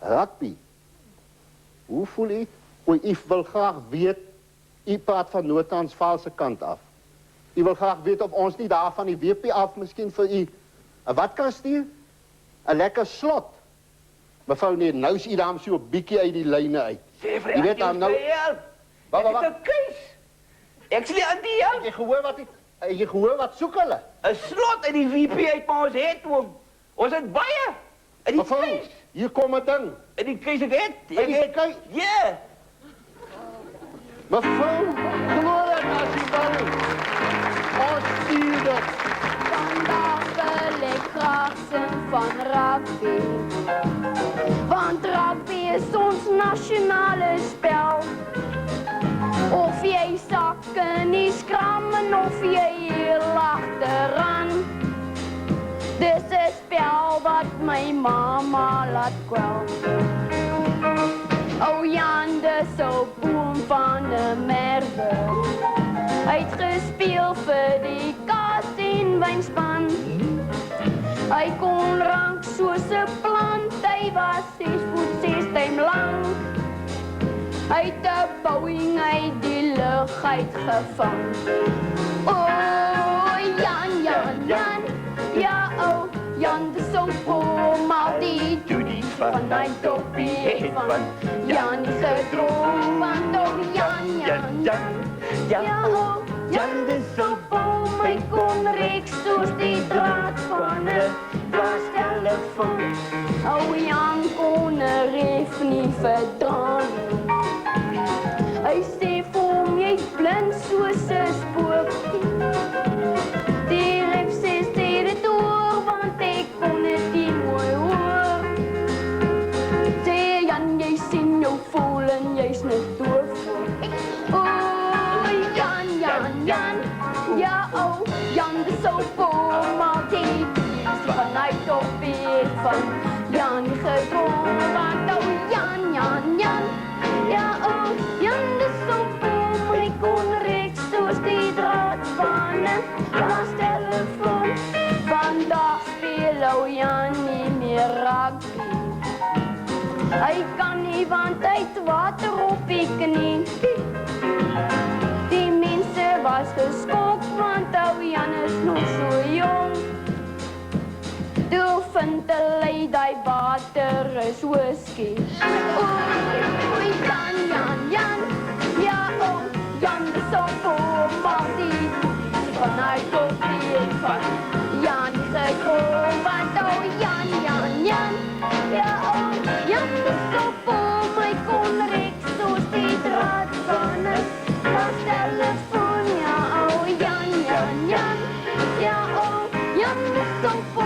Rugby. Hoe voel u? O, u wil graag weet, u praat van Noord-Transvaalse kant af. U wil graag weet of ons nie daar van die WP af miskien vir u 'n wat kan stuur? 'n Lekker slot. Mevrou nee, nou is u daar so 'n bietjie uit die lyne uit. Sê vir Jy weet dan nou. Wat? Ek het 'n keus. Ek sê aan die help. Jy gehoor wat soek hulle? 'n Slot uit die WP uit maar ons het hom. Ons het baie. In die Mevrou, keus. hier kom 'n ding. In die keus ek het. In die keus? Ja. Mevrou, glo dit as jy wil. Ons stuur dit. Vandaag wil ek graag sing van rugby. Want rugby is ons nasionale spel. Of jy sak in die skram en of jy heel agteraan. Dis 'n spel wat my mamma laat kwel. O Jan, dis so boom van 'n merwe. Hy het gespeel vir die Kaas en Wynspan. Hy kon rank soos 'n plant, hy was 6 voet 6 duim lank. Hy het 'n Boeing uit die lug uitgevang. O Jan, Jan, Jan, ja o Jan, dis so boom, al die toedies van my toppie van Jan se droom, want o Jan, Jan, Jan, ja o Jan, dis so boom, hy kon reeks soos die draad van 'n glastelefoon. O Jan kon 'n ref nie verdaan. Hy sê vir hom, jy's blind soos 'n spook. Die ref sê dit oor, want ek kon dit nie mooi hoor. Sê Jan, jy sien jou voel en jy's net doof. O Jan, Jan, Jan, ja o Jan, dis so boom, al die vanuit op weer van Jan gedroom, want o Jan, Jan, Jan, ja o Jan, dis so boom, hy kon reeks soos die draad van 'n glastelefoon. Vandag speel o Jan nie meer rugby. Hy kan nie, want hy het water op die knie. Die mense was geskok, want o Jan is nog so jong. Toe vind hulle die water is whisky. O Jan, Jan, Jan, ja o Jan, dis so boom, al die vanuit op die van Jan gedroom, want o Jan, Jan, Jan, ja o Jan, dis so boom, hy kon reeks soos die draad van 'n glastelefoon. Ja o Jan, Jan, Jan, ja o Jan, dis so boom.